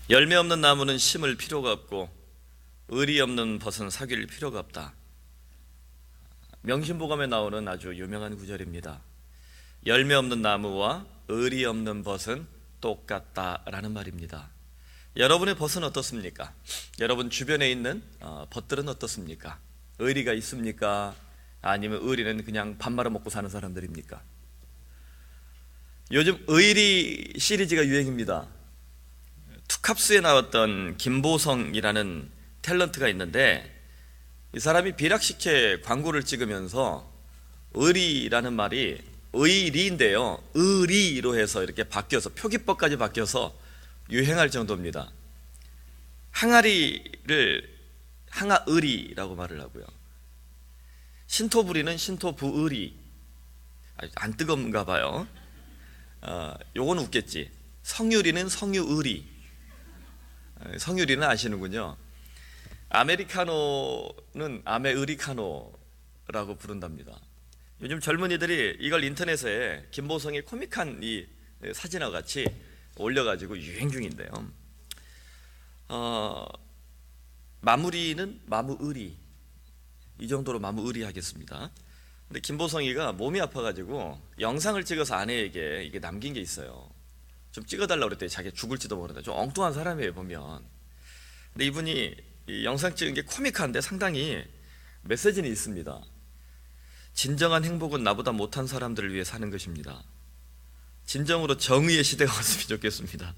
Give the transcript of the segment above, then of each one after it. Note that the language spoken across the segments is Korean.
열매 없는 나무는 심을 필요가 없고 의리 없는 벗은 사귈 필요가 없다. 명심보감에 나오는 아주 유명한 구절입니다. 열매 없는 나무와 의리 없는 벗은 똑같다라는 말입니다. 여러분의 벗은 어떻습니까? 여러분 주변에 있는 벗들은 어떻습니까? 의리가 있습니까? 아니면 의리는 그냥 밥 말아 먹고 사는 사람들입니까? 요즘 의리 시리즈가 유행입니다. 투캅스에 나왔던 김보성이라는 탤런트가 있는데, 이 사람이 비락식혜 광고를 찍으면서 의리라는 말이 의리인데요, 의리로 해서 이렇게 바뀌어서 표기법까지 바뀌어서 유행할 정도입니다. 항아리를 항아의리라고 말을 하고요, 신토부리는 신토부의리. 안 뜨거운가 봐요. 요건 웃겠지. 성유리는 성유의리. 성유리는 아시는군요. 아메리카노는 아메의리카노라고 부른답니다. 요즘 젊은이들이 이걸 인터넷에 김보성의 코믹한 이 사진과 같이 올려가지고 유행 중인데요. 마무리는 마무의리, 이 정도로 마무의리 하겠습니다. 근데 김보성이가 몸이 아파가지고 영상을 찍어서 아내에게 이게 남긴 게 있어요. 좀 찍어달라고 그랬더니 자기가 죽을지도 모른다. 좀 엉뚱한 사람이에요, 보면. 근데 이분이 이 영상 찍은 게 코믹한데 상당히 메시지는 있습니다. 진정한 행복은 나보다 못한 사람들을 위해 사는 것입니다. 진정으로 정의의 시대가 왔으면 좋겠습니다.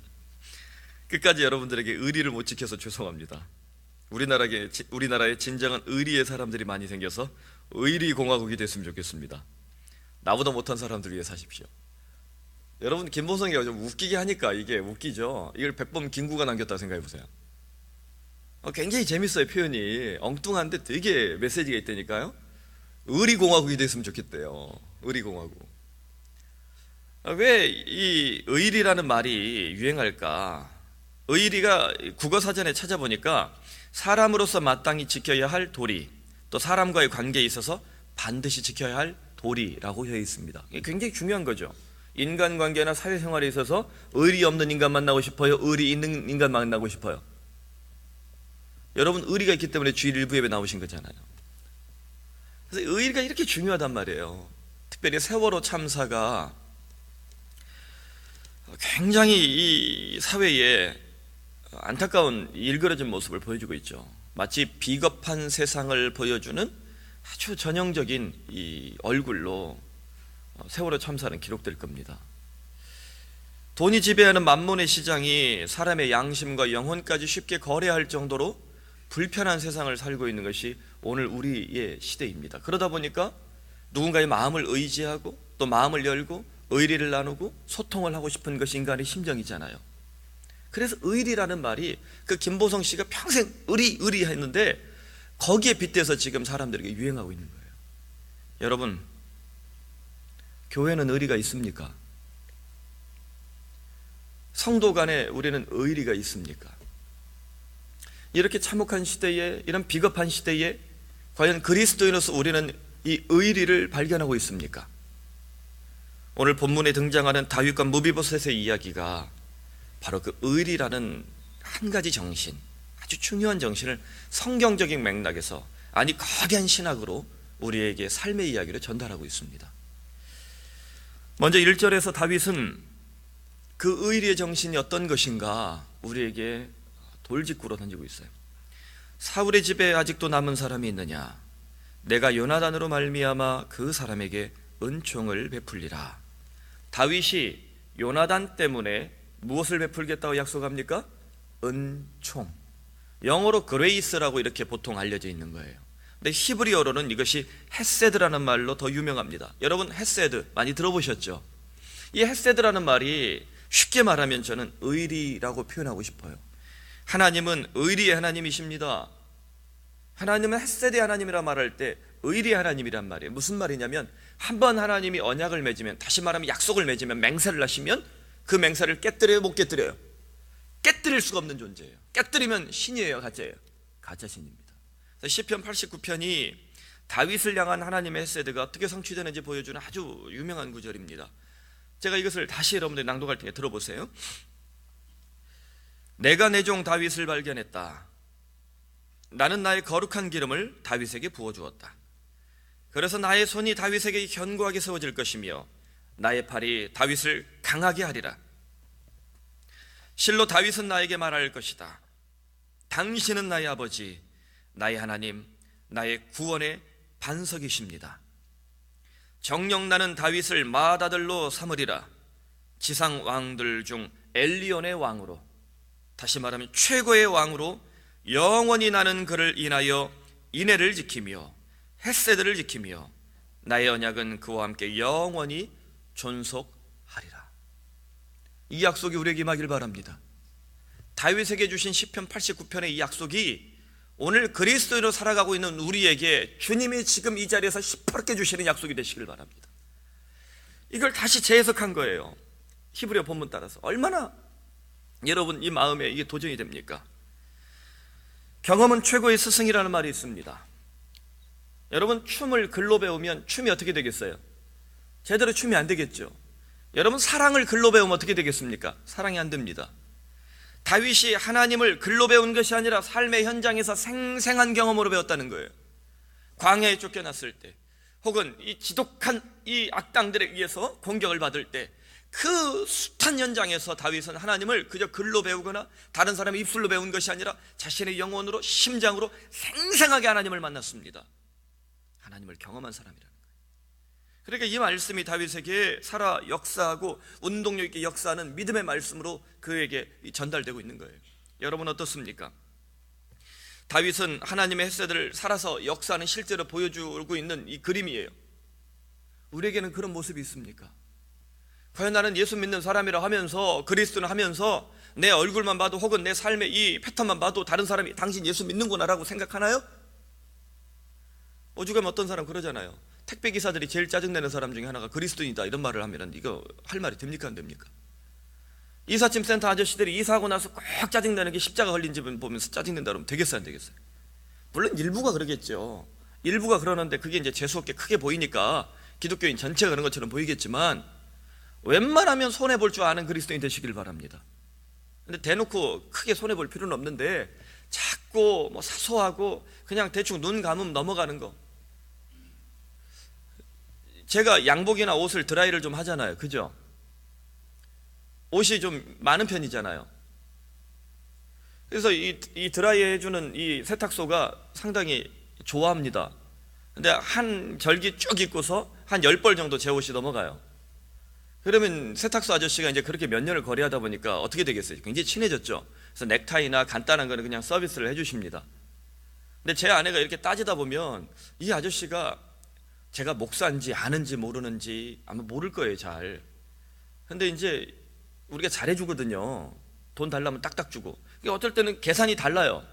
끝까지 여러분들에게 의리를 못 지켜서 죄송합니다. 우리나라에 진정한 의리의 사람들이 많이 생겨서 의리 공화국이 됐으면 좋겠습니다. 나보다 못한 사람들 위해 사십시오. 여러분, 김보성이가 좀 웃기게 하니까 이게 웃기죠. 이걸 백범 김구가 남겼다고 생각해 보세요. 굉장히 재밌어요. 표현이 엉뚱한데 되게 메시지가 있다니까요. 의리 공화국이 됐으면 좋겠대요. 의리 공화국. 왜 이 의리라는 말이 유행할까? 의리가 국어사전에 찾아보니까 사람으로서 마땅히 지켜야 할 도리, 또 사람과의 관계에 있어서 반드시 지켜야 할 도리라고 되어 있습니다. 이게 굉장히 중요한 거죠. 인간관계나 사회생활에 있어서 의리 없는 인간 만나고 싶어요? 의리 있는 인간 만나고 싶어요? 여러분, 의리가 있기 때문에 주일 일부예배 나오신 거잖아요. 그래서 의리가 이렇게 중요하단 말이에요. 특별히 세월호 참사가 굉장히 이 사회에 안타까운 일그러진 모습을 보여주고 있죠. 마치 비겁한 세상을 보여주는 아주 전형적인 이 얼굴로 세월호 참사는 기록될 겁니다. 돈이 지배하는 만몬의 시장이 사람의 양심과 영혼까지 쉽게 거래할 정도로 불편한 세상을 살고 있는 것이 오늘 우리의 시대입니다. 그러다 보니까 누군가의 마음을 의지하고 또 마음을 열고 의리를 나누고 소통을 하고 싶은 것이 인간의 심정이잖아요. 그래서 의리라는 말이 그 김보성 씨가 평생 의리 했는데 거기에 빗대서 지금 사람들에게 유행하고 있는 거예요. 여러분, 교회는 의리가 있습니까? 성도 간에 우리는 의리가 있습니까? 이렇게 참혹한 시대에, 이런 비겁한 시대에 과연 그리스도인으로서 우리는 이 의리를 발견하고 있습니까? 오늘 본문에 등장하는 다윗과 무비보셋의 이야기가 바로 그 의리라는 한 가지 정신, 아주 중요한 정신을 성경적인 맥락에서, 아니 거대한 신학으로 우리에게 삶의 이야기를 전달하고 있습니다. 먼저 1절에서 다윗은 그 의리의 정신이 어떤 것인가 우리에게 돌직구로 던지고 있어요. 사울의 집에 아직도 남은 사람이 있느냐? 내가 요나단으로 말미암아 그 사람에게 은총을 베풀리라. 다윗이 요나단 때문에 무엇을 베풀겠다고 약속합니까? 은총. 영어로 그레이스라고 이렇게 보통 알려져 있는 거예요. 근데 히브리어로는 이것이 헤세드라는 말로 더 유명합니다. 여러분, 헤세드 많이 들어보셨죠? 이 헤세드라는 말이 쉽게 말하면 저는 의리라고 표현하고 싶어요. 하나님은 의리의 하나님이십니다. 하나님은 헤세드의 하나님이라 말할 때 의리의 하나님이란 말이에요. 무슨 말이냐면 한번 하나님이 언약을 맺으면, 다시 말하면 약속을 맺으면, 맹세를 하시면 그 맹세를 깨뜨려요, 못 깨뜨려요? 깨뜨릴 수가 없는 존재예요. 깨뜨리면 신이에요, 가짜예요? 가짜신입니다. 시편 89편이 다윗을 향한 하나님의 헤세드가 어떻게 성취되는지 보여주는 아주 유명한 구절입니다. 제가 이것을 다시 여러분들이 낭독할 때 들어보세요. 내가 내 종 다윗을 발견했다. 나는 나의 거룩한 기름을 다윗에게 부어주었다. 그래서 나의 손이 다윗에게 견고하게 세워질 것이며 나의 팔이 다윗을 강하게 하리라. 실로 다윗은 나에게 말할 것이다. 당신은 나의 아버지, 나의 하나님, 나의 구원의 반석이십니다. 정녕 나는 다윗을 맏아들로 삼으리라. 지상 왕들 중 엘리온의 왕으로, 다시 말하면 최고의 왕으로 영원히 나는 그를 인하여 인애를 지키며 헷세드를 지키며 나의 언약은 그와 함께 영원히 존속하리라. 이 약속이 우리에게 임하길 바랍니다. 다윗에게 주신 시편 89편의 이 약속이 오늘 그리스도인으로 살아가고 있는 우리에게 주님이 지금 이 자리에서 시퍼렇게 주시는 약속이 되시길 바랍니다. 이걸 다시 재해석한 거예요. 히브리어 본문 따라서. 얼마나 여러분 이 마음에 이게 도전이 됩니까? 경험은 최고의 스승이라는 말이 있습니다. 여러분 춤을 글로 배우면 춤이 어떻게 되겠어요? 제대로 춤이 안 되겠죠. 여러분 사랑을 글로 배우면 어떻게 되겠습니까? 사랑이 안 됩니다. 다윗이 하나님을 글로 배운 것이 아니라 삶의 현장에서 생생한 경험으로 배웠다는 거예요. 광야에 쫓겨났을 때, 혹은 이 지독한 이 악당들에 의해서 공격을 받을 때, 그 숱한 현장에서 다윗은 하나님을 그저 글로 배우거나 다른 사람의 입술로 배운 것이 아니라 자신의 영혼으로, 심장으로 생생하게 하나님을 만났습니다. 하나님을 경험한 사람이라는 거예요. 그러니까 이 말씀이 다윗에게 살아 역사하고 운동력 있게 역사하는 믿음의 말씀으로 그에게 전달되고 있는 거예요. 여러분 어떻습니까? 다윗은 하나님의 헷세들을 살아서 역사하는 실제로 보여주고 있는 이 그림이에요. 우리에게는 그런 모습이 있습니까? 과연 나는 예수 믿는 사람이라 하면서, 그리스도는 하면서 내 얼굴만 봐도 혹은 내 삶의 이 패턴만 봐도 다른 사람이 당신 예수 믿는구나 라고 생각하나요? 오죽하면 어떤 사람 그러잖아요. 택배기사들이 제일 짜증내는 사람 중에 하나가 그리스도인이다 이런 말을 하면 이거 할 말이 됩니까 안 됩니까? 이삿짐 센터 아저씨들이 이사하고 나서 꼭 짜증내는 게 십자가 걸린 집을 보면서 짜증낸다 그러면 되겠어요 안 되겠어요? 물론 일부가 그러겠죠. 일부가 그러는데 그게 이제 재수없게 크게 보이니까 기독교인 전체가 그런 것처럼 보이겠지만 웬만하면 손해볼 줄 아는 그리스도인 되시길 바랍니다. 근데 대놓고 크게 손해볼 필요는 없는데 자꾸 뭐 사소하고 그냥 대충 눈 감으면 넘어가는 거. 제가 양복이나 옷을 드라이를 좀 하잖아요. 그죠? 옷이 좀 많은 편이잖아요. 그래서 이 드라이 해주는 이 세탁소가 상당히 좋아합니다. 근데 한 절기 쭉 입고서 한 10벌 정도 제 옷이 넘어가요. 그러면 세탁소 아저씨가 이제 그렇게 몇 년을 거래하다 보니까 어떻게 되겠어요? 굉장히 친해졌죠. 그래서 넥타이나 간단한 거는 그냥 서비스를 해주십니다. 근데 제 아내가 이렇게 따지다 보면 이 아저씨가 제가 목사인지 아는지 모르는지 아마 모를 거예요 잘. 근데 이제 우리가 잘해주거든요. 돈 달라면 딱딱 주고. 어쩔 때는 계산이 달라요.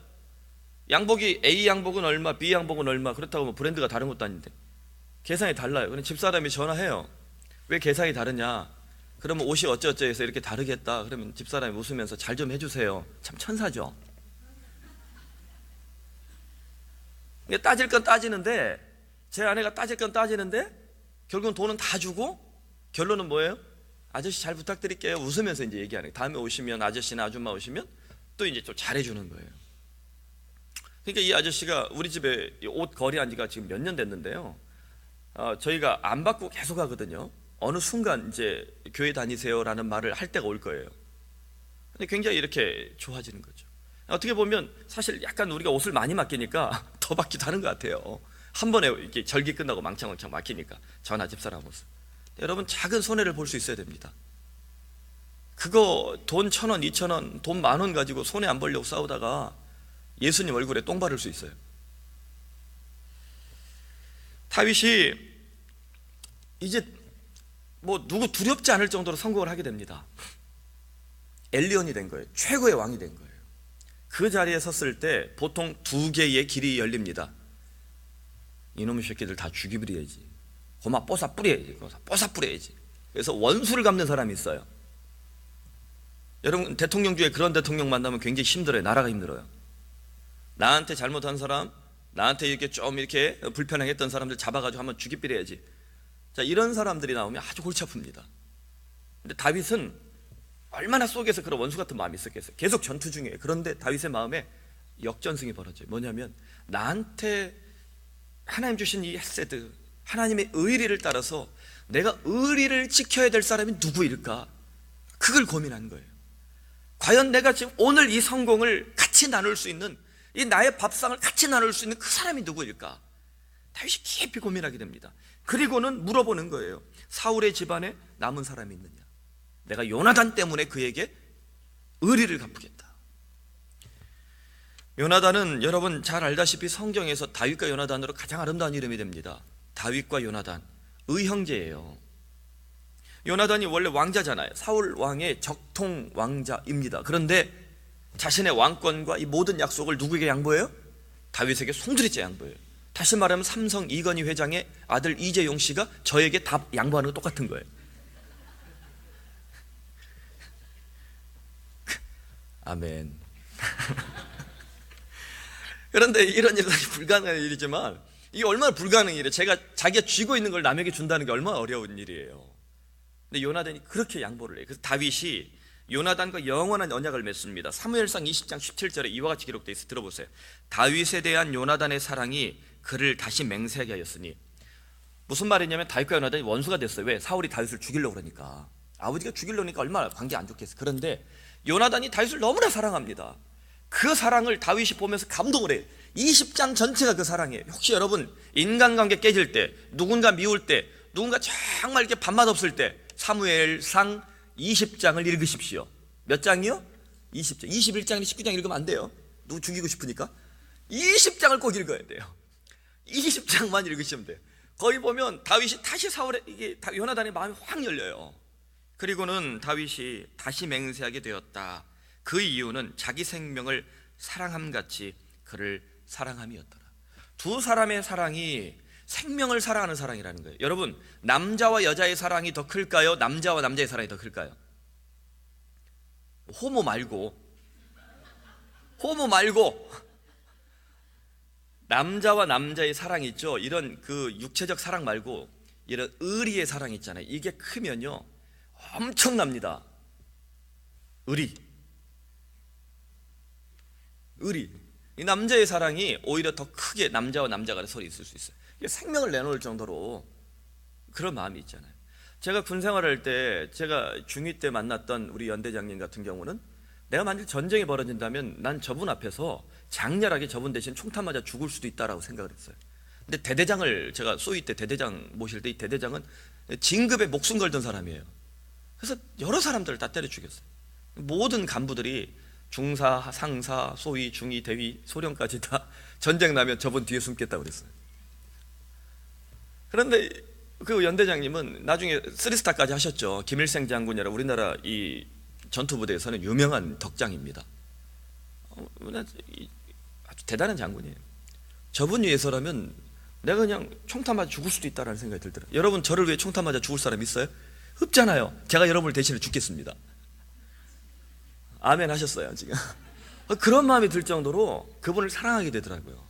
양복이 A 양복은 얼마, B 양복은 얼마, 그렇다고 뭐 브랜드가 다른 것도 아닌데 계산이 달라요. 근데 집사람이 전화해요. 왜 계산이 다르냐? 그러면 옷이 어쩌어쩌 해서 이렇게 다르겠다. 그러면 집사람이 웃으면서 잘 좀 해주세요. 참 천사죠. 따질 건 따지는데, 제 아내가 따질 건 따지는데 결국은 돈은 다 주고 결론은 뭐예요? 아저씨 잘 부탁드릴게요. 웃으면서 이제 얘기하는 거예요. 다음에 오시면 아저씨나 아줌마 오시면 또 이제 좀 잘해주는 거예요. 그러니까 이 아저씨가 우리 집에 옷 거래한 지가 지금 몇 년 됐는데요. 저희가 안 받고 계속 하거든요. 어느 순간 이제 교회 다니세요라는 말을 할 때가 올 거예요. 근데 굉장히 이렇게 좋아지는 거죠. 어떻게 보면 사실 약간 우리가 옷을 많이 맡기니까 더 받기도 하는 것 같아요. 한 번에 이렇게 절기 끝나고 망창망창 맡기니까 전화 집사람 모습. 여러분 작은 손해를 볼 수 있어야 됩니다. 그거 돈 1,000원, 2,000원, 돈 10,000원 가지고 손해 안 보려고 싸우다가 예수님 얼굴에 똥 바를 수 있어요. 다윗이 이제 뭐 누구 두렵지 않을 정도로 성공을 하게 됩니다. 엘리온이 된 거예요. 최고의 왕이 된 거예요. 그 자리에 섰을 때 보통 2개의 길이 열립니다. 이놈의 새끼들 다 죽여버려야지. 고마 뽀사 뿌려야지. 뽀사 뿌려야지. 그래서 원수를 갚는 사람이 있어요. 여러분 대통령 중에 그런 대통령 만나면 굉장히 힘들어요. 나라가 힘들어요. 나한테 잘못한 사람, 나한테 이렇게 좀 이렇게 불편하게 했던 사람들 잡아가지고 한번 죽여버려야지. 자, 이런 사람들이 나오면 아주 골치 아픕니다. 근데 다윗은 얼마나 속에서 그런 원수 같은 마음이 있었겠어요. 계속 전투 중이에요. 그런데 다윗의 마음에 역전승이 벌어져요. 뭐냐면 나한테 하나님 주신 이 헤세드, 하나님의 의리를 따라서 내가 의리를 지켜야 될 사람이 누구일까? 그걸 고민한 거예요. 과연 내가 지금 오늘 이 성공을 같이 나눌 수 있는, 이 나의 밥상을 같이 나눌 수 있는 그 사람이 누구일까? 다윗이 깊이 고민하게 됩니다. 그리고는 물어보는 거예요. 사울의 집안에 남은 사람이 있느냐? 내가 요나단 때문에 그에게 의리를 갚겠다. 요나단은 여러분 잘 알다시피 성경에서 다윗과 요나단으로 가장 아름다운 이름이 됩니다. 다윗과 요나단, 의형제예요. 요나단이 원래 왕자잖아요. 사울 왕의 적통 왕자입니다. 그런데 자신의 왕권과 이 모든 약속을 누구에게 양보해요? 다윗에게 송두리째 양보해요. 다시 말하면 삼성 이건희 회장의 아들 이재용 씨가 저에게 다 양보하는 거 똑같은 거예요. 아멘. 그런데 이런 일은 불가능한 일이지만 이게 얼마나 불가능한 일이에요. 자기가 쥐고 있는 걸 남에게 준다는 게 얼마나 어려운 일이에요. 근데 요나단이 그렇게 양보를 해요. 그래서 다윗이 요나단과 영원한 언약을 맺습니다. 사무엘상 20장 17절에 이와 같이 기록되어 있어. 들어보세요. 다윗에 대한 요나단의 사랑이 그를 다시 맹세하게 하였으니, 무슨 말이냐면 다윗과 요나단이 원수가 됐어요. 왜? 사울이 다윗을 죽이려고 그러니까. 아버지가 죽이려니까 얼마나 관계 안 좋겠어요. 그런데 요나단이 다윗을 너무나 사랑합니다. 그 사랑을 다윗이 보면서 감동을 해요. 20장 전체가 그 사랑이에요. 혹시 여러분 인간관계 깨질 때, 누군가 미울 때, 누군가 정말 이렇게 밥맛 없을 때 사무엘상 20장을 읽으십시오. 몇 장이요? 20장. 21장이나 19장 읽으면 안 돼요. 누구 죽이고 싶으니까 20장을 꼭 읽어야 돼요. 20장만 읽으시면 돼요. 거기 보면 다윗이 다시 이게 요나단의 마음이 확 열려요. 그리고는 다윗이 다시 맹세하게 되었다. 그 이유는 자기 생명을 사랑함같이 그를 사랑함이었더라. 두 사람의 사랑이 생명을 사랑하는 사랑이라는 거예요. 여러분, 남자와 여자의 사랑이 더 클까요? 남자와 남자의 사랑이 더 클까요? 호모 말고 남자와 남자의 사랑이 있죠. 이런 그 육체적 사랑 말고 이런 의리의 사랑 있잖아요. 이게 크면요 엄청납니다. 의리. 이 남자의 사랑이 오히려 더 크게 남자와 남자가 서로 있을 수 있어요. 이게 생명을 내놓을 정도로 그런 마음이 있잖아요. 제가 군 생활할 때, 제가 중2 때 만났던 우리 연대장님 같은 경우는 내가 만약 전쟁이 벌어진다면 난 저분 앞에서 장렬하게 저분 대신 총탄 맞아 죽을 수도 있다라고 생각을 했어요. 근데 대대장을 제가 쏘위 때 대대장 모실 때 이 대대장은 진급에 목숨 걸던 사람이에요. 그래서 여러 사람들을 다 때려 죽였어요. 모든 간부들이 중사, 상사, 소위, 중위, 대위, 소령까지 다 전쟁 나면 저분 뒤에 숨겠다고 그랬어요. 그런데 그 연대장님은 나중에 3스타까지 하셨죠. 김일생 장군이라 우리나라 이 전투부대에서는 유명한 덕장입니다. 아주 대단한 장군이에요. 저분 위해서라면 내가 그냥 총탄 맞아 죽을 수도 있다는 생각이 들더라고요. 여러분, 저를 위해 총탄 맞아 죽을 사람 있어요? 없잖아요. 제가 여러분을 대신해 죽겠습니다. 아멘 하셨어요 지금. 그런 마음이 들 정도로 그분을 사랑하게 되더라고요.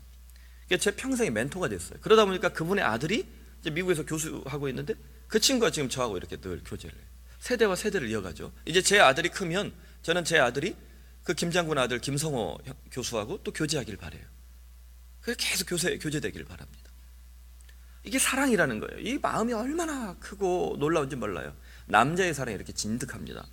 제 평생의 멘토가 됐어요. 그러다 보니까 그분의 아들이 이제 미국에서 교수하고 있는데 그 친구가 지금 저하고 이렇게 늘 교제를 해요. 세대와 세대를 이어가죠. 이제 제 아들이 크면 저는 제 아들이 그 김장군 아들 김성호 교수하고 또 교제하길 바래요. 그래서 계속 교제되길 바랍니다. 이게 사랑이라는 거예요. 이 마음이 얼마나 크고 놀라운지 몰라요. 남자의 사랑이 이렇게 진득합니다.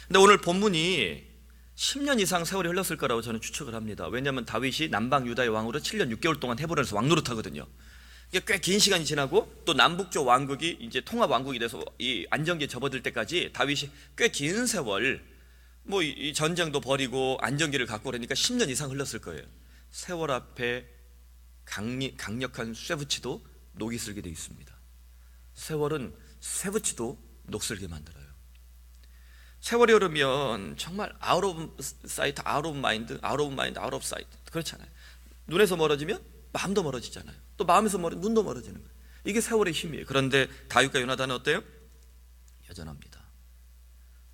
근데 오늘 본문이 10년 이상 세월이 흘렀을 거라고 저는 추측을 합니다. 왜냐하면 다윗이 남방 유다의 왕으로 7년 6개월 동안 헤브론에서 왕노릇하거든요. 이게 꽤 긴 시간이 지나고 또 남북쪽 왕국이 이제 통합 왕국이 돼서 이 안정기에 접어들 때까지 다윗이 꽤 긴 세월 뭐 이 전쟁도 벌이고 안정기를 갖고 그러니까 10년 이상 흘렀을 거예요. 세월 앞에 강력한 쇠붙이도 녹이 슬게 되어 있습니다. 세월은 쇠붙이도 녹슬게 만들어요. 세월이 흐르면 정말 out of sight, out of mind, out of mind, out of sight 그렇잖아요. 눈에서 멀어지면 마음도 멀어지잖아요. 또 마음에서 눈도 멀어지는 거예요. 이게 세월의 힘이에요. 그런데 다윗과 요나단은 어때요? 여전합니다.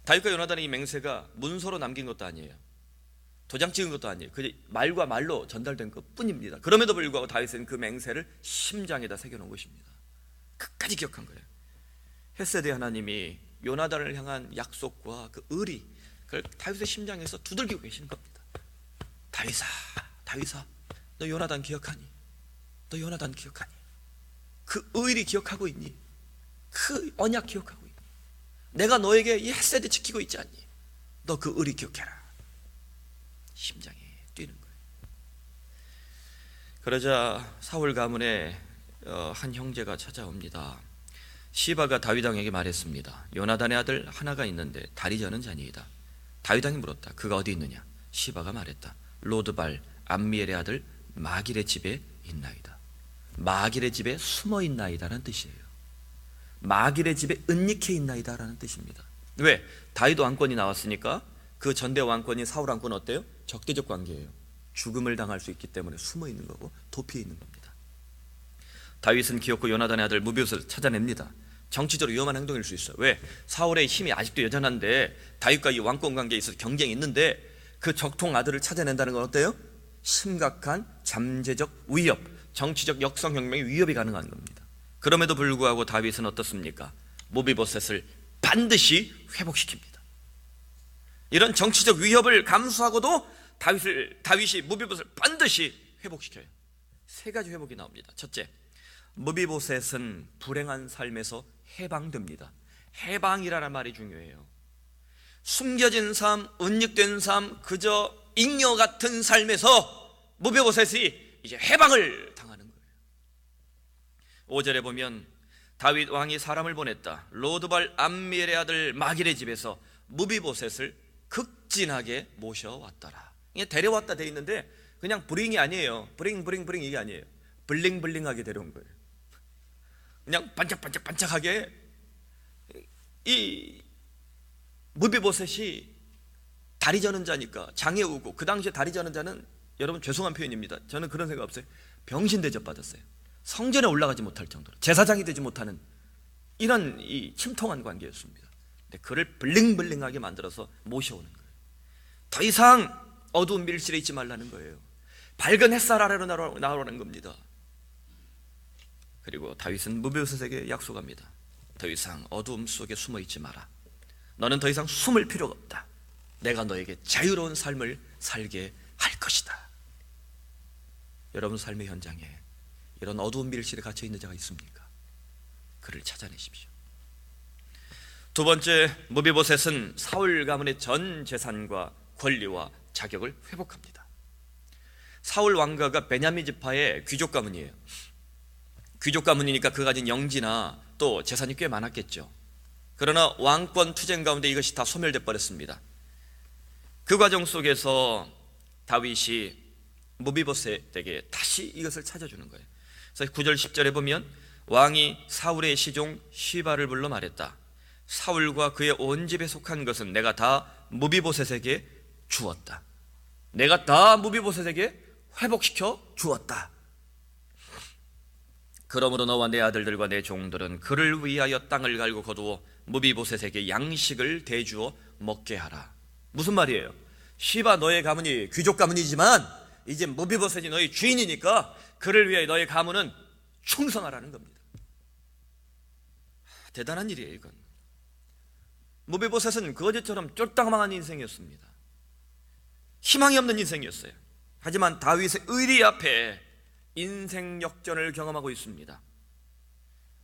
다윗과 요나단의 이 맹세가 문서로 남긴 것도 아니에요. 도장 찍은 것도 아니에요. 그저 말과 말로 전달된 것뿐입니다. 그럼에도 불구하고 다윗은 그 맹세를 심장에다 새겨놓은 것입니다. 끝까지 기억한 거예요. 헤세드 하나님이 요나단을 향한 약속과 그 의리, 그걸 다윗의 심장에서 두들기고 계시는 겁니다. 다윗아, 너 요나단 기억하니? 너 요나단 기억하니? 그 의리 기억하고 있니? 그 언약 기억하고 있니? 내가 너에게 이 헷세대 지키고 있지 않니? 너 그 의리 기억해라. 심장이 뛰는 거예요. 그러자 사울 가문에 한 형제가 찾아옵니다. 시바가 다윗 왕에게 말했습니다. 요나단의 아들 하나가 있는데 다리 저는 자니이다. 다윗 왕이 물었다. 그가 어디 있느냐? 시바가 말했다. 로드발 암미엘의 아들 마길의 집에 있나이다. 마길의 집에 숨어 있나이다라는 뜻이에요. 마길의 집에 은닉해 있나이다라는 뜻입니다. 왜? 다윗 왕권이 나왔으니까 그 전대 왕권인 사울 왕권 어때요? 적대적 관계예요. 죽음을 당할 수 있기 때문에 숨어 있는 거고 도피해 있는 겁니다. 다윗은 기어코 요나단의 아들 무비봇을 찾아냅니다. 정치적으로 위험한 행동일 수 있어요. 왜? 사울의 힘이 아직도 여전한데 다윗과 이 왕권 관계에 있어서 경쟁이 있는데 그 적통 아들을 찾아낸다는 건 어때요? 심각한 잠재적 위협, 정치적 역성혁명의 위협이 가능한 겁니다. 그럼에도 불구하고 다윗은 어떻습니까? 무비보셋을 반드시 회복시킵니다. 이런 정치적 위협을 감수하고도 다윗이 무비보셋을 반드시 회복시켜요. 세 가지 회복이 나옵니다. 첫째, 무비보셋은 불행한 삶에서 해방됩니다. 해방이라는 말이 중요해요. 숨겨진 삶, 은닉된 삶, 그저 잉여 같은 삶에서 무비보셋이 이제 해방을 당하는 거예요. 5절에 보면 다윗 왕이 사람을 보냈다. 로드발 암미엘의 아들 마길의 집에서 무비보셋을 극진하게 모셔왔더라. 이게 데려왔다 돼 있는데 그냥 브링이 아니에요. 브링 이게 아니에요. 블링블링하게 데려온 거예요. 그냥 반짝반짝하게. 이 무비보셋이 다리 저는 자니까 장애 우고, 그 당시에 다리 저는 자는, 여러분 죄송한 표현입니다. 저는 그런 생각 없어요. 병신 대접 받았어요. 성전에 올라가지 못할 정도로, 제사장이 되지 못하는 이런 이 침통한 관계였습니다. 근데 그를 블링블링하게 만들어서 모셔오는 거예요. 더 이상 어두운 밀실에 있지 말라는 거예요. 밝은 햇살 아래로 나오라는 겁니다. 그리고 다윗은 무비보셋에게 약속합니다. 더 이상 어두움 속에 숨어 있지 마라. 너는 더 이상 숨을 필요가 없다. 내가 너에게 자유로운 삶을 살게 할 것이다. 여러분 삶의 현장에 이런 어두운 밀실에 갇혀 있는 자가 있습니까? 그를 찾아내십시오. 두 번째, 무비보셋은 사울 가문의 전 재산과 권리와 자격을 회복합니다. 사울 왕가가 베냐민 지파의 귀족 가문이에요. 귀족 가문이니까 그 가진 영지나 또 재산이 꽤 많았겠죠. 그러나 왕권 투쟁 가운데 이것이 다 소멸돼 버렸습니다. 그 과정 속에서 다윗이 무비보셋에게 다시 이것을 찾아주는 거예요. 그래서 9절 10절에 보면 왕이 사울의 시종 시바를 불러 말했다. 사울과 그의 온 집에 속한 것은 내가 다 무비보셋에게 주었다. 내가 다 무비보셋에게 회복시켜 주었다. 그러므로 너와 내 아들들과 내 종들은 그를 위하여 땅을 갈고 거두어 무비보셋에게 양식을 대주어 먹게 하라. 무슨 말이에요? 시바 너의 가문이 귀족 가문이지만 이제 무비보셋이 너의 주인이니까 그를 위하여 너의 가문은 충성하라는 겁니다. 대단한 일이에요. 이건 무비보셋은 거지처럼 쫄딱망한 인생이었습니다. 희망이 없는 인생이었어요. 하지만 다윗의 의리 앞에 인생 역전을 경험하고 있습니다.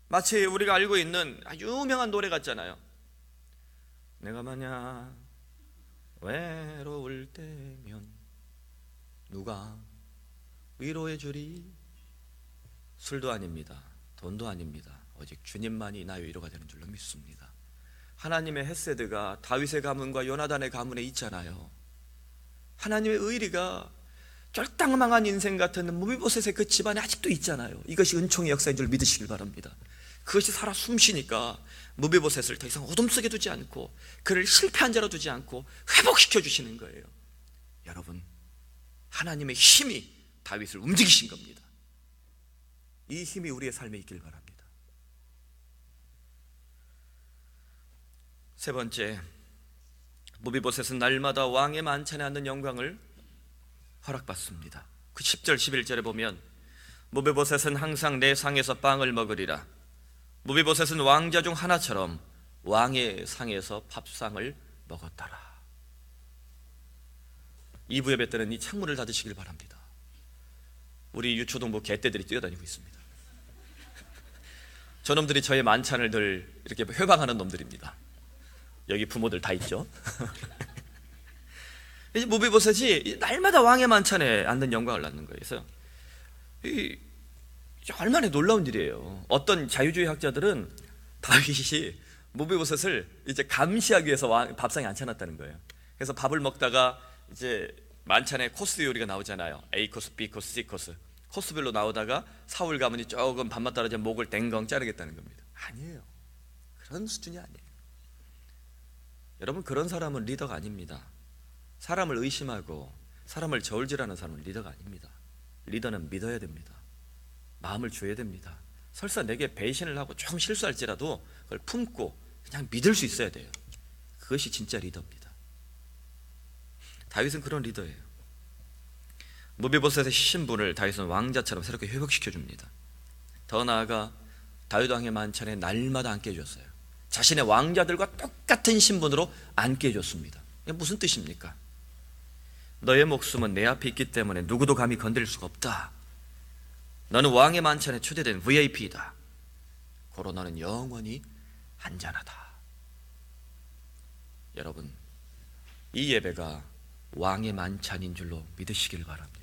마치 우리가 알고 있는 유명한 노래 같잖아요. 내가 만약 외로울 때면 누가 위로해 주리. 술도 아닙니다. 돈도 아닙니다. 오직 주님만이 나의 위로가 되는 줄로 믿습니다. 하나님의 헷세드가 다윗의 가문과 요나단의 가문에 있잖아요. 하나님의 의리가 쫄딱망한 인생 같은 무비보셋의 그 집안에 아직도 있잖아요. 이것이 은총의 역사인 줄 믿으시길 바랍니다. 그것이 살아 숨쉬니까 무비보셋을 더 이상 어둠 속에 두지 않고 그를 실패한 자로 두지 않고 회복시켜 주시는 거예요. 여러분, 하나님의 힘이 다윗을 움직이신 겁니다. 이 힘이 우리의 삶에 있길 바랍니다. 세 번째, 무비보셋은 날마다 왕의 만찬에 앉는 영광을 허락받습니다. 그 10절 11절에 보면 무비보셋은 항상 내 상에서 빵을 먹으리라. 무비보셋은 왕자 중 하나처럼 왕의 상에서 밥상을 먹었더라. 2부 예배 때는 이 창문을 닫으시길 바랍니다. 우리 유초동부 개떼들이 뛰어다니고 있습니다. 저놈들이 저의 만찬을 늘 이렇게 회방하는 놈들입니다. 여기 부모들 다 있죠. 이제 무비보셋이 날마다 왕의 만찬에 앉는 영광을 낳는 거예요. 그래서 얼마나 놀라운 일이에요. 어떤 자유주의 학자들은 다윗이 무비보셋을 이제 감시하기 위해서 밥상에 앉혀놨다는 거예요. 그래서 밥을 먹다가 이제 만찬에 코스 요리가 나오잖아요. A 코스, B 코스, C 코스. 코스별로 나오다가 사울 가문이 조금 밥맛 떨어지면 목을 댕강 자르겠다는 겁니다. 아니에요. 그런 수준이 아니에요. 여러분, 그런 사람은 리더가 아닙니다. 사람을 의심하고 사람을 저울질하는 사람은 리더가 아닙니다. 리더는 믿어야 됩니다. 마음을 줘야 됩니다. 설사 내게 배신을 하고 조금 실수할지라도 그걸 품고 그냥 믿을 수 있어야 돼요. 그것이 진짜 리더입니다. 다윗은 그런 리더예요. 무비보셋의 신분을 다윗은 왕자처럼 새롭게 회복시켜줍니다. 더 나아가 다윗 왕의 만찬에 날마다 앉게 해줬어요. 자신의 왕자들과 똑같은 신분으로 앉게 해줬습니다. 이게 무슨 뜻입니까? 너의 목숨은 내 앞에 있기 때문에 누구도 감히 건드릴 수가 없다. 너는 왕의 만찬에 초대된 VIP이다. 고로 너는 영원히 안전하다. 여러분, 이 예배가 왕의 만찬인 줄로 믿으시길 바랍니다.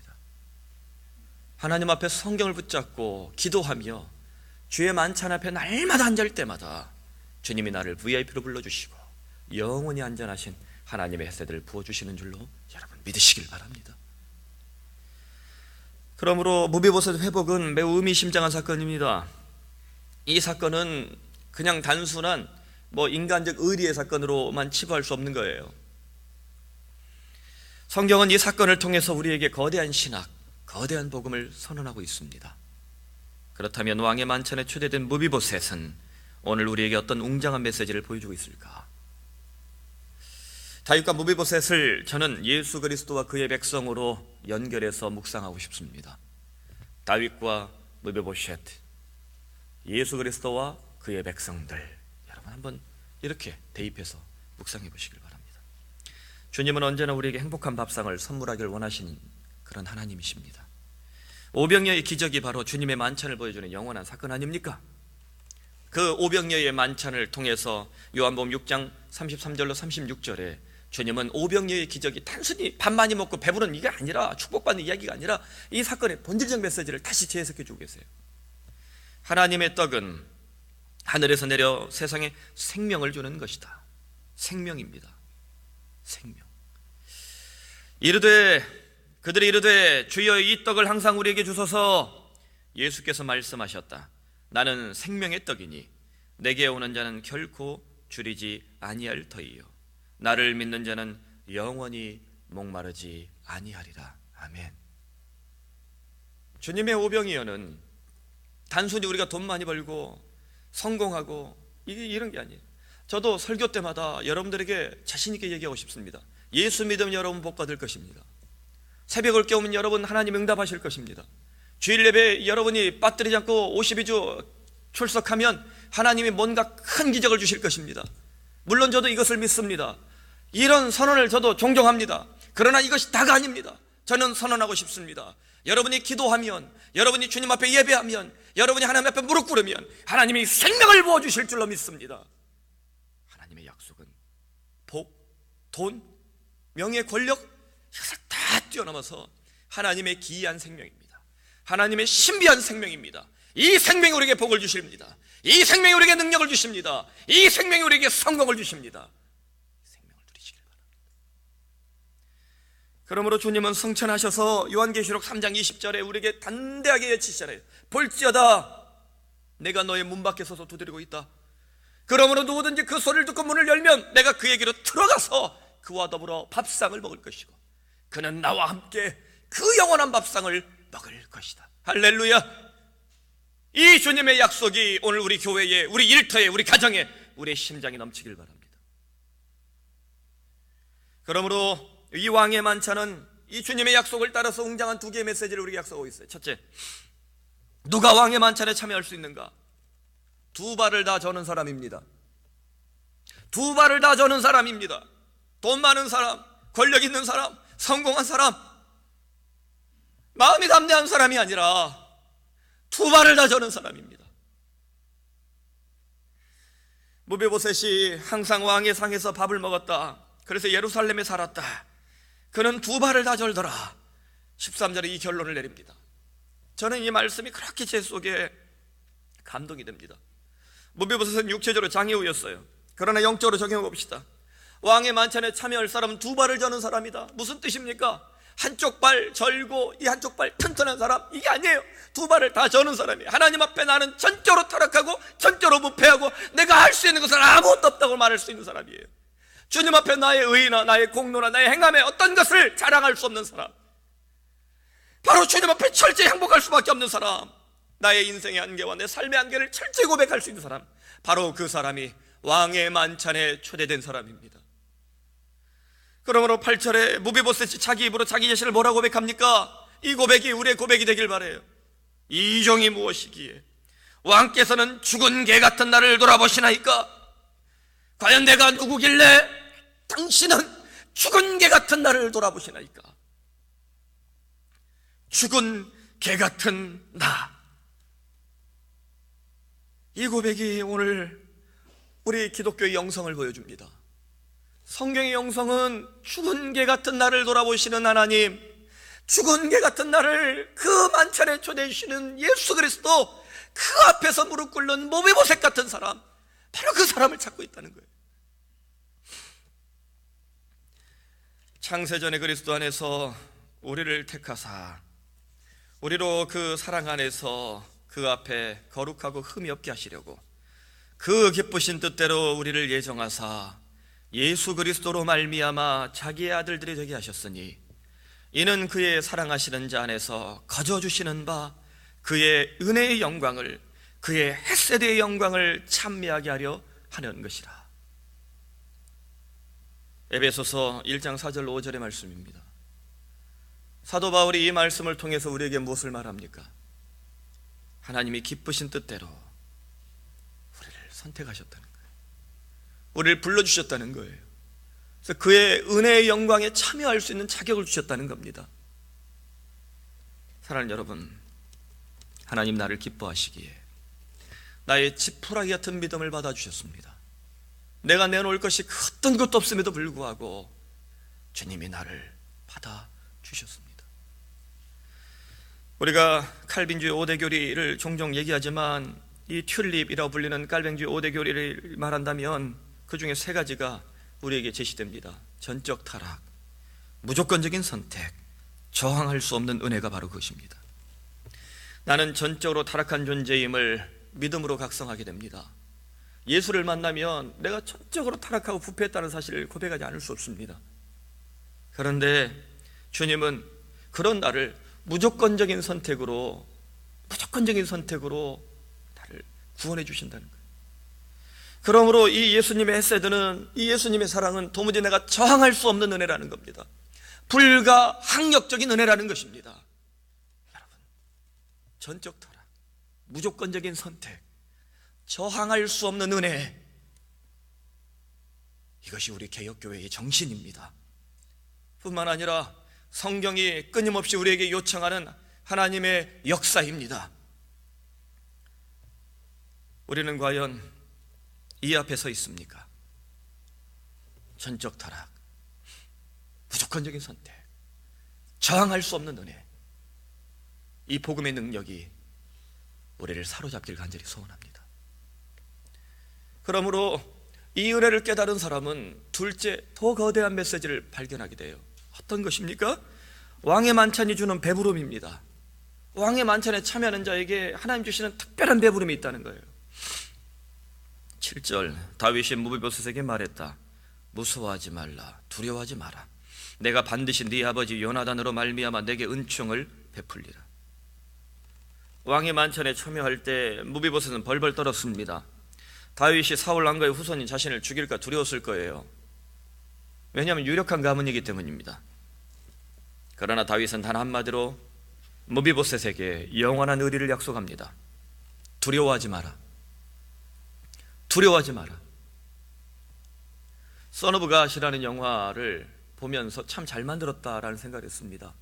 하나님 앞에 성경을 붙잡고 기도하며 주의 만찬 앞에 날마다 앉을 때마다 주님이 나를 VIP로 불러주시고 영원히 안전하신 하나님의 혜세들을 부어주시는 줄로 여러분 믿으시길 바랍니다. 그러므로 무비보셋 회복은 매우 의미심장한 사건입니다. 이 사건은 그냥 단순한 인간적 의리의 사건으로만 치부할 수 없는 거예요. 성경은 이 사건을 통해서 우리에게 거대한 신학, 거대한 복음을 선언하고 있습니다. 그렇다면 왕의 만찬에 초대된 무비보셋은 오늘 우리에게 어떤 웅장한 메시지를 보여주고 있을까? 다윗과 무비보셋을 저는 예수 그리스도와 그의 백성으로 연결해서 묵상하고 싶습니다. 다윗과 무비보셋, 예수 그리스도와 그의 백성들, 여러분 한번 이렇게 대입해서 묵상해 보시길 바랍니다. 주님은 언제나 우리에게 행복한 밥상을 선물하길 원하시는 그런 하나님이십니다. 오병이어의 기적이 바로 주님의 만찬을 보여주는 영원한 사건 아닙니까? 그 오병이어의 만찬을 통해서 요한복음 6장 33절로 36절에 주님은 오병이어의 기적이 단순히 밥 많이 먹고 배부른 이게 아니라, 축복받는 이야기가 아니라 이 사건의 본질적 메시지를 다시 재해석해 주고 계세요. 하나님의 떡은 하늘에서 내려 세상에 생명을 주는 것이다. 생명입니다. 생명. 그들이 이르되 주여 이 떡을 항상 우리에게 주소서. 예수께서 말씀하셨다. 나는 생명의 떡이니 내게 오는 자는 결코 줄이지 아니할 터이요 나를 믿는 자는 영원히 목마르지 아니하리라. 아멘. 주님의 오병이어는 단순히 우리가 돈 많이 벌고 성공하고 이런 게 아니에요. 저도 설교 때마다 여러분들에게 자신 있게 얘기하고 싶습니다. 예수 믿으면 여러분 복 받을 것입니다. 새벽을 깨우면 여러분 하나님 응답하실 것입니다. 주일 예배 여러분이 빠뜨리지 않고 52주 출석하면 하나님이 뭔가 큰 기적을 주실 것입니다. 물론 저도 이것을 믿습니다. 이런 선언을 저도 존경합니다. 그러나 이것이 다가 아닙니다. 저는 선언하고 싶습니다. 여러분이 기도하면, 여러분이 주님 앞에 예배하면, 여러분이 하나님 앞에 무릎 꿇으면 하나님이 생명을 부어주실 줄로 믿습니다. 하나님의 약속은 복, 돈, 명예, 권력, 이것을 다 뛰어넘어서 하나님의 기이한 생명입니다. 하나님의 신비한 생명입니다. 이 생명이 우리에게 복을 주십니다. 이 생명이 우리에게 능력을 주십니다. 이 생명이 우리에게 성공을 주십니다. 생명을 누리시길 바랍니다. 그러므로 주님은 승천하셔서 요한계시록 3장 20절에 우리에게 담대하게 외치시잖아요. 볼지어다 내가 너의 문 밖에 서서 두드리고 있다. 그러므로 누구든지 그 소리를 듣고 문을 열면 내가 그에게로 들어가서 그와 더불어 밥상을 먹을 것이고 그는 나와 함께 그 영원한 밥상을 먹을 것이다. 할렐루야. 이 주님의 약속이 오늘 우리 교회에, 우리 일터에, 우리 가정에, 우리의 심장에 넘치길 바랍니다. 그러므로 이 왕의 만찬은 이 주님의 약속을 따라서 웅장한 두 개의 메시지를 우리에게 약속하고 있어요. 첫째, 누가 왕의 만찬에 참여할 수 있는가? 두 발을 다 저는 사람입니다. 두 발을 다 저는 사람입니다. 돈 많은 사람, 권력 있는 사람, 성공한 사람, 마음이 담대한 사람이 아니라 두 발을 다 저는 사람입니다. 무비보셋이 항상 왕의 상에서 밥을 먹었다. 그래서 예루살렘에 살았다. 그는 두 발을 다 절더라. 13절에 이 결론을 내립니다. 저는 이 말씀이 그렇게 제 속에 감동이 됩니다. 무비보셋은 육체적으로 장애우였어요. 그러나 영적으로 적용해 봅시다. 왕의 만찬에 참여할 사람은 두 발을 저는 사람이다. 무슨 뜻입니까? 한쪽 발 절고 이 한쪽 발 튼튼한 사람, 이게 아니에요. 두 발을 다 저는 사람이에요. 하나님 앞에 나는 전적으로 타락하고 전적으로 부패하고 내가 할 수 있는 것은 아무것도 없다고 말할 수 있는 사람이에요. 주님 앞에 나의 의나 나의 공로나 나의 행함에 어떤 것을 자랑할 수 없는 사람, 바로 주님 앞에 철저히 행복할 수밖에 없는 사람, 나의 인생의 한계와 내 삶의 한계를 철저히 고백할 수 있는 사람, 바로 그 사람이 왕의 만찬에 초대된 사람입니다. 그러므로 8절에 무비보셋이 자기 입으로 자기 자신을 뭐라고 고백합니까? 이 고백이 우리의 고백이 되길 바라요. 이 종이 무엇이기에 왕께서는 죽은 개 같은 나를 돌아보시나이까? 과연 내가 누구길래 당신은 죽은 개 같은 나를 돌아보시나이까? 죽은 개 같은 나. 이 고백이 오늘 우리 기독교의 영성을 보여줍니다. 성경의 영성은 죽은 개 같은 나를 돌아보시는 하나님, 죽은 개 같은 나를 그 만찬에 초대해 주시는 예수 그리스도, 그 앞에서 무릎 꿇는 무비보셋 같은 사람, 바로 그 사람을 찾고 있다는 거예요. 창세전에 그리스도 안에서 우리를 택하사 우리로 그 사랑 안에서 그 앞에 거룩하고 흠이 없게 하시려고 그 기쁘신 뜻대로 우리를 예정하사 예수 그리스도로 말미암아 자기의 아들들이 되게 하셨으니 이는 그의 사랑하시는 자 안에서 거저주시는 바 그의 은혜의 영광을, 그의 헤세드의 영광을 찬미하게 하려 하는 것이라. 에베소서 1장 4절 5절의 말씀입니다. 사도 바울이 이 말씀을 통해서 우리에게 무엇을 말합니까? 하나님이 기쁘신 뜻대로 우리를 선택하셨다는 거예요. 우리를 불러주셨다는 거예요. 그래서 그의 은혜의 영광에 참여할 수 있는 자격을 주셨다는 겁니다. 사랑하는 여러분, 하나님 나를 기뻐하시기에 나의 지푸라기 같은 믿음을 받아주셨습니다. 내가 내놓을 것이 어떤 것도 없음에도 불구하고 주님이 나를 받아주셨습니다. 우리가 칼빈주의 5대 교리를 종종 얘기하지만 이 튤립이라고 불리는 칼빈주의 5대 교리를 말한다면 그 중에 세 가지가 우리에게 제시됩니다. 전적 타락, 무조건적인 선택, 저항할 수 없는 은혜가 바로 그것입니다. 나는 전적으로 타락한 존재임을 믿음으로 각성하게 됩니다. 예수를 만나면 내가 전적으로 타락하고 부패했다는 사실을 고백하지 않을 수 없습니다. 그런데 주님은 그런 나를 무조건적인 선택으로 나를 구원해 주신다는 거예요. 그러므로 이 예수님의 헤세드는, 이 예수님의 사랑은 도무지 내가 저항할 수 없는 은혜라는 겁니다. 불가항력적인 은혜라는 것입니다. 여러분, 전적 타락, 무조건적인 선택, 저항할 수 없는 은혜, 이것이 우리 개혁교회의 정신입니다. 뿐만 아니라 성경이 끊임없이 우리에게 요청하는 하나님의 역사입니다. 우리는 과연 이 앞에 서 있습니까? 전적 타락, 무조건적인 선택, 저항할 수 없는 은혜, 이 복음의 능력이 우리를 사로잡길 간절히 소원합니다. 그러므로 이 은혜를 깨달은 사람은 둘째, 더 거대한 메시지를 발견하게 돼요. 어떤 것입니까? 왕의 만찬이 주는 배부름입니다. 왕의 만찬에 참여하는 자에게 하나님 주시는 특별한 배부름이 있다는 거예요. 7절, 다윗이 무비보셋에게 말했다. 무서워하지 말라, 두려워하지 마라. 내가 반드시 네 아버지 요나단으로 말미암아 내게 은총을 베풀리라. 왕의 만찬에 참여할 때 무비보셋은 벌벌 떨었습니다. 다윗이 사울 왕가의 후손인 자신을 죽일까 두려웠을 거예요. 왜냐하면 유력한 가문이기 때문입니다. 그러나 다윗은 단 한마디로 무비보셋에게 영원한 의리를 약속합니다. 두려워하지 마라. 두려워하지 마라. 선 오브 갓이라는 영화를 보면서 참 잘 만들었다라는 생각을 했습니다.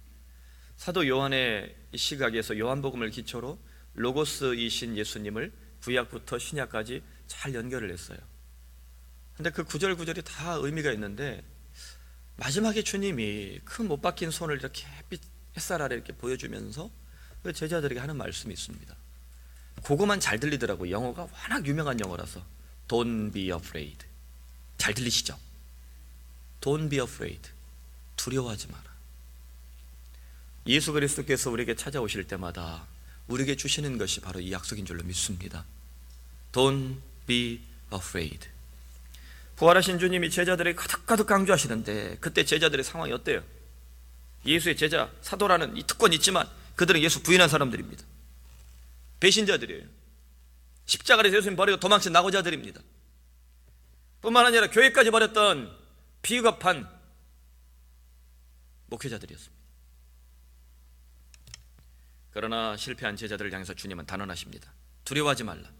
사도 요한의 시각에서 요한복음을 기초로 로고스이신 예수님을 구약부터 신약까지 잘 연결을 했어요. 근데 그 구절구절이 다 의미가 있는데 마지막에 주님이 큰 못 박힌 손을 이렇게 햇빛 햇살 아래 이렇게 보여주면서 그 제자들에게 하는 말씀이 있습니다. 그거만 잘 들리더라고요. 영어가 워낙 유명한 영어라서. Don't be afraid. 잘 들리시죠? Don't be afraid. 두려워하지 마라. 예수 그리스도께서 우리에게 찾아오실 때마다 우리에게 주시는 것이 바로 이 약속인 줄로 믿습니다. Don't be afraid. 부활하신 주님이 제자들에게 가득가득 강조하시는데 그때 제자들의 상황이 어때요? 예수의 제자, 사도라는 이 특권이 있지만 그들은 예수 부인한 사람들입니다. 배신자들이에요. 십자가에서 예수님 버리고 도망친 낙오자들입니다. 뿐만 아니라 교회까지 버렸던 비겁한 목회자들이었습니다. 그러나 실패한 제자들을 향해서 주님은 단언하십니다. 두려워하지 말라.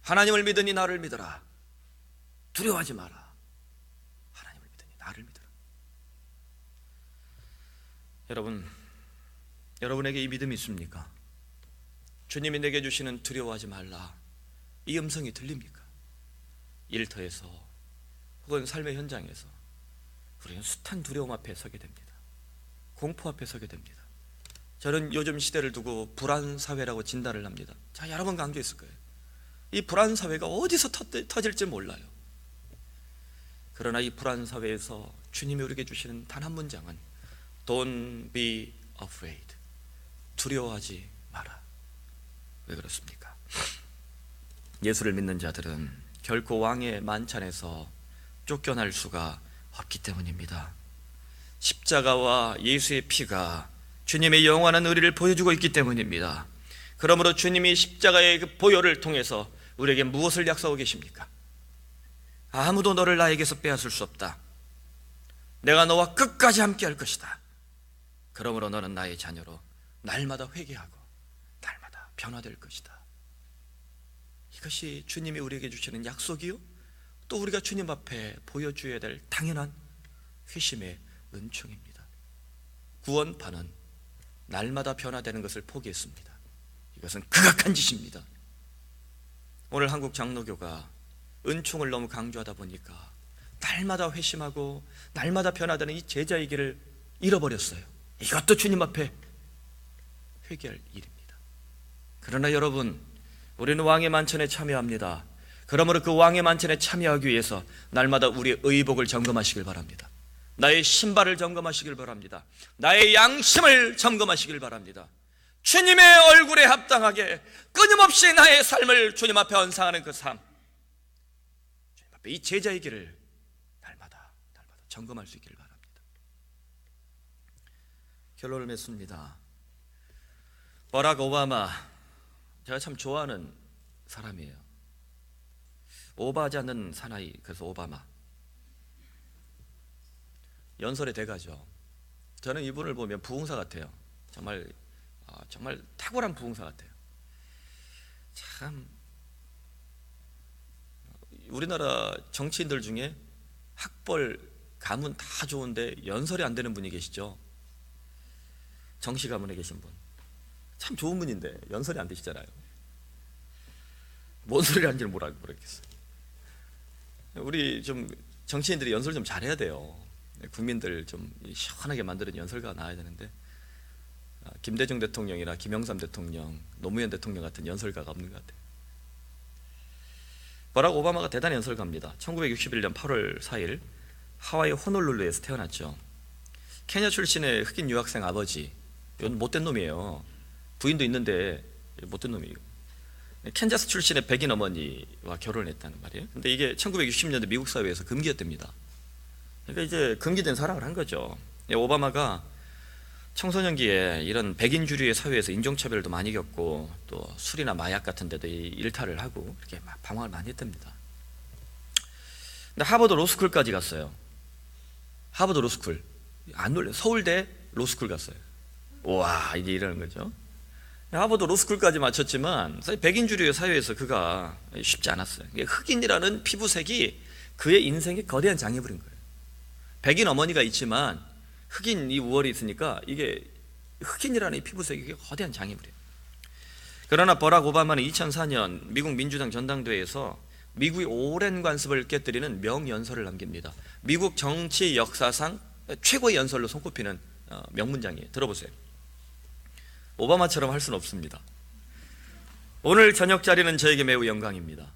하나님을 믿으니 나를 믿어라. 두려워하지 마라. 하나님을 믿으니 나를 믿어라. 여러분에게 이 믿음이 있습니까? 주님이 내게 주시는 두려워하지 말라 이 음성이 들립니까? 일터에서 혹은 삶의 현장에서 우리는 숱한 두려움 앞에 서게 됩니다. 공포 앞에 서게 됩니다. 저는 요즘 시대를 두고 불안사회라고 진단을 합니다. 자, 여러 번 강조했을 거예요. 이 불안사회가 어디서 터질지 몰라요. 그러나 이 불안사회에서 주님이 우리에게 주시는 단 한 문장은 Don't be afraid. 두려워하지 마라. 왜 그렇습니까? 예수를 믿는 자들은 결코 왕의 만찬에서 쫓겨날 수가 없기 때문입니다. 십자가와 예수의 피가 주님의 영원한 의리를 보여주고 있기 때문입니다. 그러므로 주님이 십자가의 그 보혈을 통해서 우리에게 무엇을 약속하고 계십니까? 아무도 너를 나에게서 빼앗을 수 없다. 내가 너와 끝까지 함께 할 것이다. 그러므로 너는 나의 자녀로 날마다 회개하고 날마다 변화될 것이다. 이것이 주님이 우리에게 주시는 약속이요, 또 우리가 주님 앞에 보여줘야 될 당연한 회심의 은총입니다. 구원파는 날마다 변화되는 것을 포기했습니다. 이것은 극악한 짓입니다. 오늘 한국 장로교가 은총을 너무 강조하다 보니까 날마다 회심하고 날마다 변화되는 이 제자의 길을 잃어버렸어요. 이것도 주님 앞에 회개할 일입니다. 그러나 여러분, 우리는 왕의 만찬에 참여합니다. 그러므로 그 왕의 만찬에 참여하기 위해서 날마다 우리의 의복을 점검하시길 바랍니다. 나의 신발을 점검하시길 바랍니다. 나의 양심을 점검하시길 바랍니다. 주님의 얼굴에 합당하게 끊임없이 나의 삶을 주님 앞에 헌상하는 그 삶, 주님 앞에 이 제자의 길을 날마다 점검할 수 있기를 바랍니다. 결론을 맺습니다. 버락 오바마, 제가 참 좋아하는 사람이에요. 오바하지 않는 사나이, 그래서 오바마. 연설의 대가죠. 저는 이분을 보면 부흥사 같아요. 정말 탁월한 부흥사 같아요. 참, 우리나라 정치인들 중에 학벌, 가문 다 좋은데 연설이 안 되는 분이 계시죠. 정시 가문에 계신 분. 참 좋은 분인데 연설이 안 되시잖아요. 뭔 소리를 하는지를 모르겠어요. 우리 좀 정치인들이 연설 좀 잘해야 돼요. 국민들 좀 시원하게 만드는 연설가가 나와야 되는데 김대중 대통령이나 김영삼 대통령, 노무현 대통령 같은 연설가가 없는 것 같아요. 버락 오바마가 대단한 연설가입니다. 1961년 8월 4일 하와이 호놀룰루에서 태어났죠. 케냐 출신의 흑인 유학생 아버지, 이건 못된 놈이에요. 부인도 있는데 못된 놈이에요. 캔자스 출신의 백인 어머니와 결혼을 했다는 말이에요. 근데 이게 1960년대 미국 사회에서 금기였답니다. 그러니까 이제 금기된 사랑을 한 거죠. 오바마가 청소년기에 이런 백인 주류의 사회에서 인종차별도 많이 겪고 또 술이나 마약 같은 데도 일탈을 하고 이렇게 막 방황을 많이 했답니다. 근데 하버드 로스쿨까지 갔어요. 하버드 로스쿨. 안 놀래. 서울대 로스쿨 갔어요. 와, 이제 이러는 거죠. 하버드 로스쿨까지 마쳤지만 사실 백인 주류의 사회에서 그가 쉽지 않았어요. 흑인이라는 피부색이 그의 인생에 거대한 장애물인 거예요. 백인 어머니가 있지만 흑인 이 우월이 있으니까 이게 흑인이라는 이 피부색이 거대한 장애물이에요. 그러나 버락 오바마는 2004년 미국 민주당 전당대회에서 미국의 오랜 관습을 깨뜨리는 명연설을 남깁니다. 미국 정치 역사상 최고의 연설로 손꼽히는 명문장이에요. 들어보세요. 오바마처럼 할 수는 없습니다. 오늘 저녁 자리는 저에게 매우 영광입니다.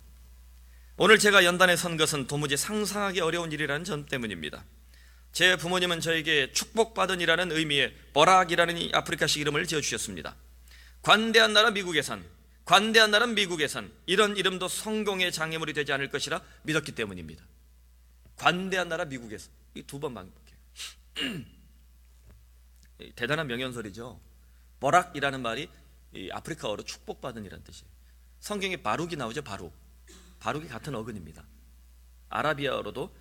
오늘 제가 연단에 선 것은 도무지 상상하기 어려운 일이라는 점 때문입니다. 제 부모님은 저에게 축복받은이라는 의미의 버락이라는 이 아프리카식 이름을 지어주셨습니다. 관대한 나라 미국에선, 관대한 나라 미국에선 이런 이름도 성공의 장애물이 되지 않을 것이라 믿었기 때문입니다. 관대한 나라 미국에선, 이 두 번 반복해요. 대단한 명연설이죠. 버락이라는 말이 이 아프리카어로 축복받은이라는 뜻이에요. 성경에 바룩이 나오죠. 바룩이 같은 어근입니다. 아라비아어로도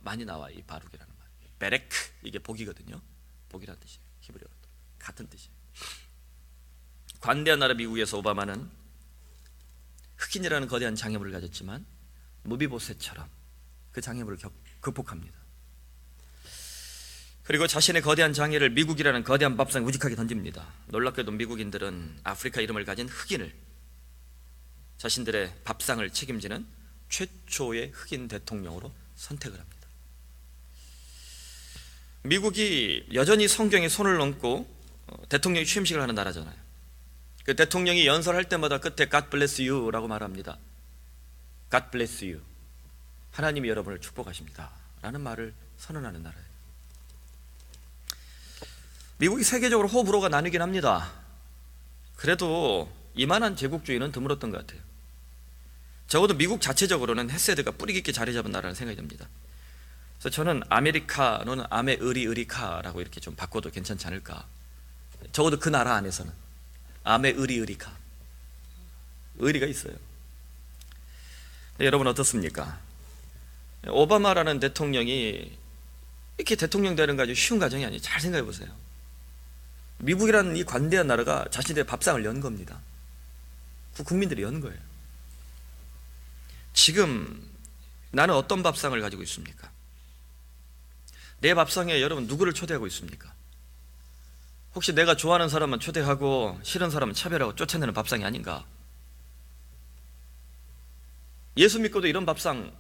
많이 나와요. 이 바룩이라는 말. 베레크, 이게 복이거든요. 복이라는 뜻이에요. 히브리어로 같은 뜻이에요. 관대한 나라 미국에서 오바마는 흑인이라는 거대한 장애물을 가졌지만 무비보셋처럼 그 장애물을 극복합니다. 그리고 자신의 거대한 장애를 미국이라는 거대한 밥상에 우직하게 던집니다. 놀랍게도 미국인들은 아프리카 이름을 가진 흑인을 자신들의 밥상을 책임지는 최초의 흑인 대통령으로 선택을 합니다. 미국이 여전히 성경에 손을 얹고 대통령이 취임식을 하는 나라잖아요. 그 대통령이 연설할 때마다 끝에 God bless you라고 말합니다. God bless you. 하나님이 여러분을 축복하십니다 라는 말을 선언하는 나라예요. 미국이 세계적으로 호불호가 나뉘긴 합니다. 그래도 이만한 제국주의는 드물었던 것 같아요. 적어도 미국 자체적으로는 헤세드가 뿌리 깊게 자리 잡은 나라라는 생각이 듭니다. 그래서 저는 아메리카노는 아메의리의리카라고 이렇게 좀 바꿔도 괜찮지 않을까. 적어도 그 나라 안에서는 아메의리의리카, 의리가 있어요. 여러분 어떻습니까? 오바마라는 대통령이 이렇게 대통령 되는 거 아주 쉬운 과정이 아니에요. 잘 생각해 보세요. 미국이라는 이 관대한 나라가 자신들의 밥상을 연 겁니다. 그 국민들이 연 거예요. 지금 나는 어떤 밥상을 가지고 있습니까? 내 밥상에 여러분 누구를 초대하고 있습니까? 혹시 내가 좋아하는 사람만 초대하고 싫은 사람은 차별하고 쫓아내는 밥상이 아닌가? 예수 믿고도 이런 밥상,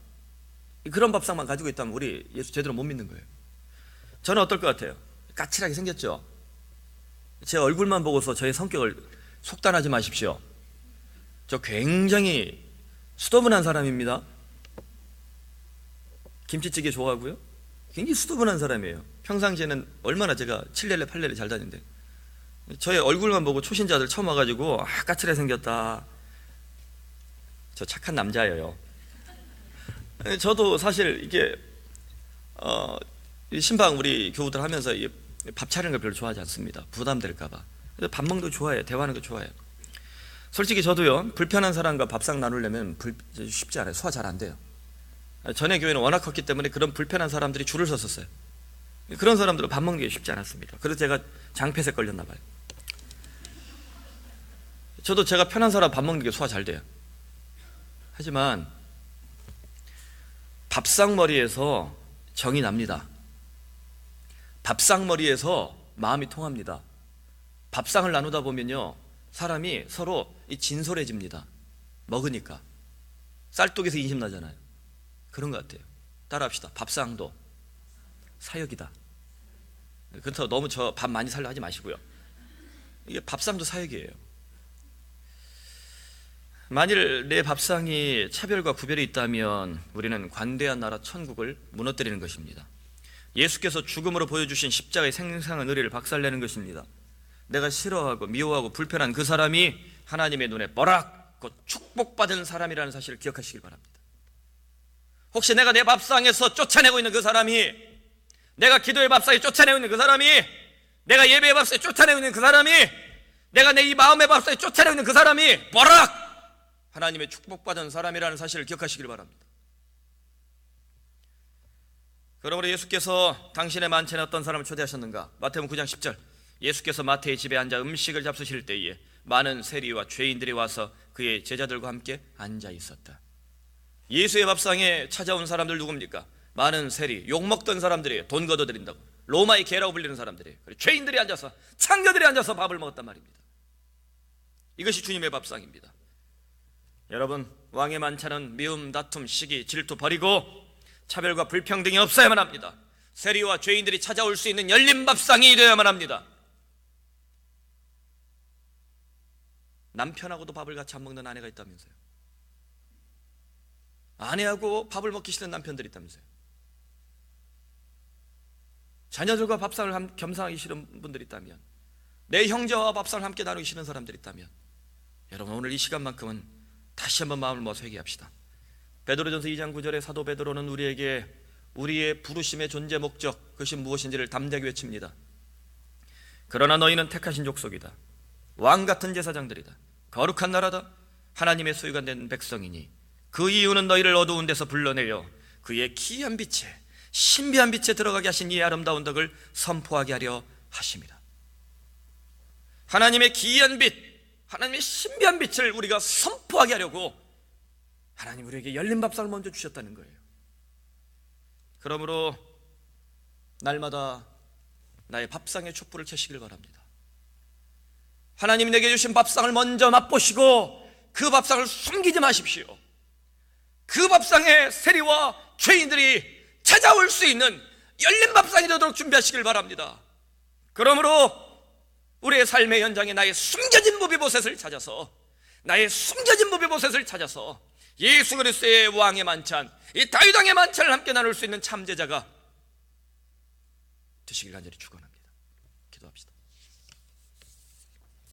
그런 밥상만 가지고 있다면 우리 예수 제대로 못 믿는 거예요. 저는 어떨 것 같아요? 까칠하게 생겼죠? 제 얼굴만 보고서 저의 성격을 속단하지 마십시오. 저 굉장히 수더분한 사람입니다. 김치찌개 좋아하고요. 굉장히 수더분한 사람이에요. 평상시에는 얼마나 제가 7렐레 8렐레 잘 다니는데 저의 얼굴만 보고 초신자들 처음 와가지고 까칠하게 생겼다. 저 착한 남자예요. 저도 사실 이게 신방 우리 교우들 하면서 밥 차리는 걸 별로 좋아하지 않습니다. 부담될까봐. 밥 먹는 거 좋아해요. 대화하는 거 좋아해요. 솔직히 저도요, 불편한 사람과 밥상 나누려면 쉽지 않아요. 소화 잘 안 돼요. 전에 교회는 워낙 컸기 때문에 그런 불편한 사람들이 줄을 섰었어요. 그런 사람들은 밥 먹는 게 쉽지 않았습니다. 그래서 제가 장폐색 걸렸나 봐요. 저도 제가 편한 사람 밥 먹는 게 소화 잘 돼요. 하지만 밥상머리에서 정이 납니다. 밥상머리에서 마음이 통합니다. 밥상을 나누다 보면요, 사람이 서로 진솔해집니다. 먹으니까. 쌀독에서 인심 나잖아요. 그런 것 같아요. 따라합시다. 밥상도 사역이다. 그렇다고 너무 저 밥 많이 살려 하지 마시고요. 이게 밥상도 사역이에요. 만일 내 밥상이 차별과 구별이 있다면 우리는 관대한 나라 천국을 무너뜨리는 것입니다. 예수께서 죽음으로 보여주신 십자가의 생생한 의리를 박살내는 것입니다. 내가 싫어하고 미워하고 불편한 그 사람이 하나님의 눈에 버락 곧 축복받은 사람이라는 사실을 기억하시길 바랍니다. 혹시 내가 내 밥상에서 쫓아내고 있는 그 사람이, 내가 기도의 밥상에 쫓아내고 있는 그 사람이, 내가 예배의 밥상에 쫓아내고 있는 그 사람이, 내가 내 이 마음의 밥상에 쫓아내고 있는 그 사람이 버락 하나님의 축복받은 사람이라는 사실을 기억하시길 바랍니다. 그러므로 예수께서 당신의 만찬에 어떤 사람을 초대하셨는가? 마태복음 9장 10절, 예수께서 마태의 집에 앉아 음식을 잡수실 때에 많은 세리와 죄인들이 와서 그의 제자들과 함께 앉아 있었다. 예수의 밥상에 찾아온 사람들 누굽니까? 많은 세리, 욕먹던 사람들이에요. 돈 걷어들인다고. 로마의 개라고 불리는 사람들이에요. 죄인들이 앉아서, 창녀들이 앉아서 밥을 먹었단 말입니다. 이것이 주님의 밥상입니다. 여러분, 왕의 만찬은 미움, 다툼, 시기, 질투 버리고 차별과 불평등이 없어야만 합니다. 세리와 죄인들이 찾아올 수 있는 열린 밥상이 되어야만 합니다. 남편하고도 밥을 같이 안 먹는 아내가 있다면서요. 아내하고 밥을 먹기 싫은 남편들이 있다면서요. 자녀들과 밥상을 겸상하기 싫은 분들이 있다면, 내 형제와 밥상을 함께 나누기 싫은 사람들이 있다면, 여러분 오늘 이 시간만큼은 다시 한번 마음을 모아서 회개합시다. 베드로전서 2장 9절에 사도 베드로는 우리에게 우리의 부르심의 존재 목적, 그것이 무엇인지를 담대하게 외칩니다. 그러나 너희는 택하신 족속이다. 왕같은 제사장들이다. 거룩한 나라다. 하나님의 소유가 된 백성이니 그 이유는 너희를 어두운 데서 불러내려 그의 기이한 빛에, 신비한 빛에 들어가게 하신 이 아름다운 덕을 선포하게 하려 하십니다. 하나님의 기이한 빛, 하나님의 신비한 빛을 우리가 선포하게 하려고 하나님 우리에게 열린 밥상을 먼저 주셨다는 거예요. 그러므로 날마다 나의 밥상의 촛불을 켜시길 바랍니다. 하나님이 내게 주신 밥상을 먼저 맛보시고 그 밥상을 숨기지 마십시오. 그 밥상에 세리와 죄인들이 찾아올 수 있는 열린 밥상이 되도록 준비하시길 바랍니다. 그러므로 우리의 삶의 현장에 나의 숨겨진 무비보셋을 찾아서, 나의 숨겨진 무비보셋을 찾아서 예수 그리스도의 왕의 만찬, 이 다윗 왕의 만찬을 함께 나눌 수 있는 참제자가 되시길 간절히 축원합니다.